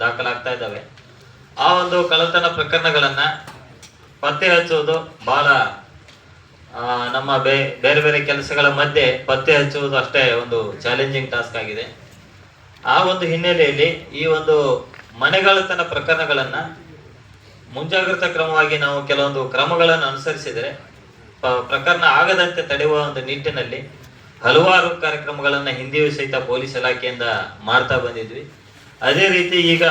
ದಾಖಲಾಗ್ತಾ ಇದ್ದಾವೆ. ಆ ಒಂದು ಕಳ್ಳತನ ಪ್ರಕರಣಗಳನ್ನ ಪತ್ತೆ ಹಚ್ಚುವುದು ಬಹಳ ನಮ್ಮ ಬೇರೆ ಬೇರೆ ಕೆಲಸಗಳ ಮಧ್ಯೆ ಪತ್ತೆ ಹಚ್ಚುವುದು ಅಷ್ಟೇ ಒಂದು ಚಾಲೆಂಜಿಂಗ್ ಟಾಸ್ಕ್ ಆಗಿದೆ. ಆ ಒಂದು ಹಿನ್ನೆಲೆಯಲ್ಲಿ ಈ ಒಂದು ಮನೆಗಳ್ಳತನ ಪ್ರಕರಣಗಳನ್ನ ಮುಂಜಾಗ್ರತಾ ಕ್ರಮವಾಗಿ ನಾವು ಕೆಲವೊಂದು ಕ್ರಮಗಳನ್ನು ಅನುಸರಿಸಿದರೆ ಪ್ರಕರಣ ಆಗದಂತೆ ತಡೆಯುವ ಒಂದು ನಿಟ್ಟಿನಲ್ಲಿ ಹಲವಾರು ಕಾರ್ಯಕ್ರಮಗಳನ್ನ ಹಿಂದಿಯೂ ಸಹಿತ ಪೊಲೀಸ್ ಇಲಾಖೆಯಿಂದ ಮಾಡ್ತಾ ಬಂದಿದ್ವಿ. ಅದೇ ರೀತಿ ಈಗ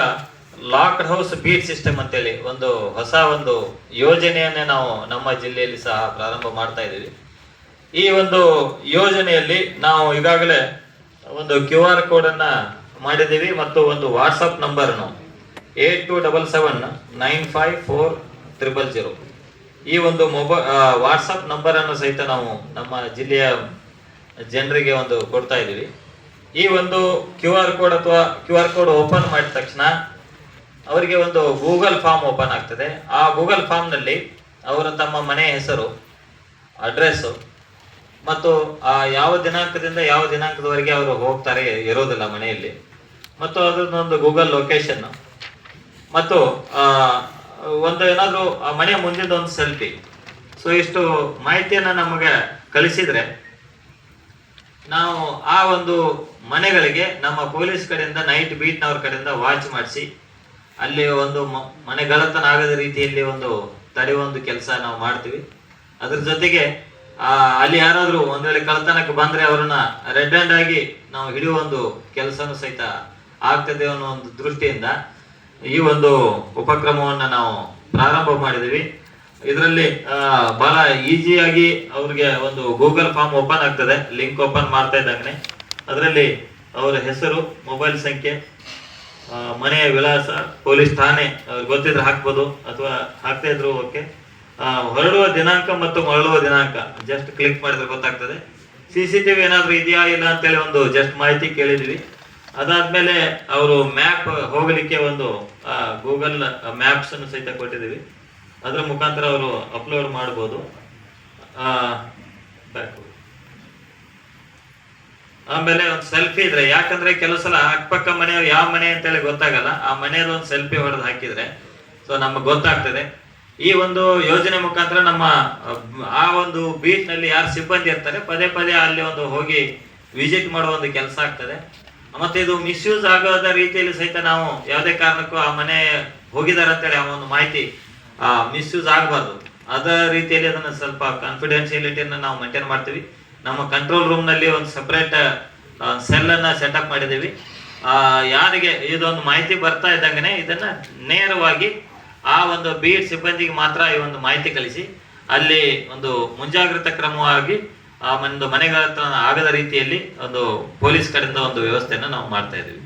ಲಾಕ್ಡ್ ಹೌಸ್ ಬೀಟ್ ಸಿಸ್ಟಮ್ ಅಂತೇಳಿ ಒಂದು ಹೊಸ ಒಂದು ಯೋಜನೆಯನ್ನೇ ನಾವು ನಮ್ಮ ಜಿಲ್ಲೆಯಲ್ಲಿ ಸಹ ಪ್ರಾರಂಭ ಮಾಡ್ತಾ ಇದ್ದೀವಿ. ಈ ಒಂದು ಯೋಜನೆಯಲ್ಲಿ ನಾವು ಈಗಾಗಲೇ ಒಂದು QR ಕೋಡ್ ಅನ್ನ ಮಾಡಿದ್ದೀವಿ ಮತ್ತು ಒಂದು ವಾಟ್ಸಪ್ ನಂಬರ್ನು 8277954000 ಈ ಒಂದು ವಾಟ್ಸಪ್ ನಂಬರ್ ಅನ್ನು ಸಹಿತ ನಾವು ನಮ್ಮ ಜಿಲ್ಲೆಯ ಜನರಿಗೆ ಒಂದು ಕೊಡ್ತಾ ಇದ್ದೀವಿ. ಈ ಒಂದು QR ಕೋಡ್ ಓಪನ್ ಮಾಡಿದ ತಕ್ಷಣ ಅವರಿಗೆ ಒಂದು ಗೂಗಲ್ ಫಾರ್ಮ್ ಓಪನ್ ಆಗ್ತದೆ. ಆ ಗೂಗಲ್ ಫಾರ್ಮ್ ನಲ್ಲಿ ಅವರ ತಮ್ಮ ಮನೆಯ ಹೆಸರು, ಅಡ್ರೆಸ್ ಮತ್ತು ಯಾವ ದಿನಾಂಕದಿಂದ ಯಾವ ದಿನಾಂಕದವರೆಗೆ ಅವರು ಹೋಗ್ತಾರೆ ಇರೋದಿಲ್ಲ ಮನೆಯಲ್ಲಿ, ಮತ್ತು ಅದನ್ನೊಂದು ಗೂಗಲ್ ಲೊಕೇಶನ್ ಮತ್ತು ಒಂದು ಏನಾದರೂ ಆ ಮನೆಯ ಮುಂದಿನ ಒಂದು ಸೆಲ್ಫಿ. ಸೊ ಇಷ್ಟು ಮಾಹಿತಿಯನ್ನ ನಮಗೆ ಕಳಿಸಿದ್ರೆ ನಾವು ಆ ಒಂದು ಮನೆಗಳಿಗೆ ನಮ್ಮ ಪೊಲೀಸ್ ಕಡೆಯಿಂದ ನೈಟ್ ಬೀಟ್ನವ್ರ ಕಡೆಯಿಂದ ವಾಚ್ ಮಾಡಿಸಿ ಅಲ್ಲಿ ಒಂದು ಮನೆಗಳ್ಳತನ ಆಗದ ರೀತಿಯಲ್ಲಿ ಒಂದು ತಡೆಯುವ ಒಂದು ಕೆಲಸ ನಾವು ಮಾಡ್ತೀವಿ. ಅದ್ರ ಜೊತೆಗೆ ಅಲ್ಲಿ ಯಾರಾದ್ರೂ ಒಂದ್ ವೇಳೆ ಕಳ್ಳತನಕ್ಕೆ ಬಂದ್ರೆ ಅವ್ರನ್ನ ರೆಡ್ ಹ್ಯಾಂಡ್ ಆಗಿ ನಾವು ಹಿಡಿಯುವ ಒಂದು ಕೆಲಸನೂ ಸಹಿತ ಆಗ್ತದೆ ಅನ್ನೋ ಒಂದು ದೃಷ್ಟಿಯಿಂದ ಈ ಒಂದು ಉಪಕ್ರಮವನ್ನ ನಾವು ಪ್ರಾರಂಭ ಮಾಡಿದೀವಿ. ಇದರಲ್ಲಿ ಬಹಳ ಈಸಿಯಾಗಿ ಅವ್ರಿಗೆ ಒಂದು ಗೂಗಲ್ ಫಾರ್ಮ್ ಓಪನ್ ಆಗ್ತದೆ. ಲಿಂಕ್ ಓಪನ್ ಮಾಡ್ತಾ ಇದ್ದಂಗೆ ಅದರಲ್ಲಿ ಅವರ ಹೆಸರು, ಮೊಬೈಲ್ ಸಂಖ್ಯೆ, ಮನೆಯ ವಿಳಾಸ, ಪೊಲೀಸ್ ಠಾಣೆ ಅವ್ರಿಗೆ ಗೊತ್ತಿದ್ರೆ ಹಾಕ್ಬೋದು ಅಥವಾ ಹಾಕ್ತಾ ಇದ್ರು ಓಕೆ, ಹೊರಡುವ ದಿನಾಂಕ ಮತ್ತು ಮರಳುವ ದಿನಾಂಕ ಜಸ್ಟ್ ಕ್ಲಿಕ್ ಮಾಡಿದ್ರೆ ಗೊತ್ತಾಗ್ತದೆ. CCTV ಏನಾದ್ರು ಇದೆಯಾ ಇಲ್ಲ ಅಂತೇಳಿ ಒಂದು ಜಸ್ಟ್ ಮಾಹಿತಿ ಕೇಳಿದ್ವಿ. ಅದಾದ್ಮೇಲೆ ಅವರು ಮ್ಯಾಪ್ ಹೋಗಲಿಕ್ಕೆ ಒಂದು ಗೂಗಲ್ ಮ್ಯಾಪ್ಸ್ ಅನ್ನು ಸಹಿತ ಕೊಟ್ಟಿದ್ದೀವಿ. ಅದರ ಮುಖಾಂತರ ಅವರು ಅಪ್ಲೋಡ್ ಮಾಡ್ಬೋದು. ಆಮೇಲೆ ಒಂದು ಸೆಲ್ಫಿ ಇದ್ರೆ, ಯಾಕಂದ್ರೆ ಕೆಲವು ಸಲ ಅಕ್ಕಪಕ್ಕ ಮನೆಯವ್ರು ಯಾವ ಮನೆ ಅಂತೇಳಿ ಗೊತ್ತಾಗಲ್ಲ, ಆ ಮನೆಯದು ಒಂದು ಸೆಲ್ಫಿ ಹೊಡೆದು ಹಾಕಿದ್ರೆ ಸೊ ನಮಗೆ ಗೊತ್ತಾಗ್ತದೆ. ಈ ಒಂದು ಯೋಜನೆ ಮುಖಾಂತರ ನಮ್ಮ ಆ ಒಂದು ಬೀಚ್ ನಲ್ಲಿ ಯಾರು ಸಿಬ್ಬಂದಿ ಇರ್ತಾರೆ ಪದೇ ಪದೇ ಅಲ್ಲಿ ಒಂದು ಹೋಗಿ ವಿಸಿಟ್ ಮಾಡುವ ಒಂದು ಕೆಲಸ ಆಗ್ತದೆ. ಮತ್ತೆ ಇದು ಮಿಸ್ಯೂಸ್ ಆಗದ ರೀತಿಯಲ್ಲಿ ಸಹಿತ ನಾವು ಯಾವುದೇ ಕಾರಣಕ್ಕೂ ಆ ಮನೆ ಹೋಗಿದ್ದಾರೆ ಅಂತೇಳಿ ಆ ಒಂದು ಮಾಹಿತಿ ಮಿಸ್ಯೂಸ್ ಆಗಬಾರ್ದು. ಅದ ರೀತಿಯಲ್ಲಿ ಅದನ್ನ ಸ್ವಲ್ಪ ಕಾನ್ಫಿಡೆನ್ಶಿಯಲಿಟಿಯನ್ನ ನಾವು ಮೇಂಟೈನ್ ಮಾಡ್ತೀವಿ. ನಮ್ಮ ಕಂಟ್ರೋಲ್ ರೂಮ್ ನಲ್ಲಿ ಒಂದು ಸಪರೇಟ್ ಸೆಲ್ ಅನ್ನ ಸೆಟಪ್ ಮಾಡಿದೀವಿ. ಯಾರಿಗೆ ಇದೊಂದು ಮಾಹಿತಿ ಬರ್ತಾ ಇದ್ದಂಗೆ ಇದನ್ನ ನೇರವಾಗಿ ಆ ಒಂದು ಬೀಟ್ ಸಿಬ್ಬಂದಿಗೆ ಮಾತ್ರ ಈ ಒಂದು ಮಾಹಿತಿ ಕಳಿಸಿ ಅಲ್ಲಿ ಒಂದು ಮುಂಜಾಗ್ರತಾ ಕ್ರಮವಾಗಿ ಆ ಒಂದು ಮನೆಗಳ್ಳತನ ಆಗದ ರೀತಿಯಲ್ಲಿ ಒಂದು ಪೊಲೀಸ್ ಕಡೆಯಿಂದ ಒಂದು ವ್ಯವಸ್ಥೆಯನ್ನ ನಾವು ಮಾಡ್ತಾ ಇದೀವಿ.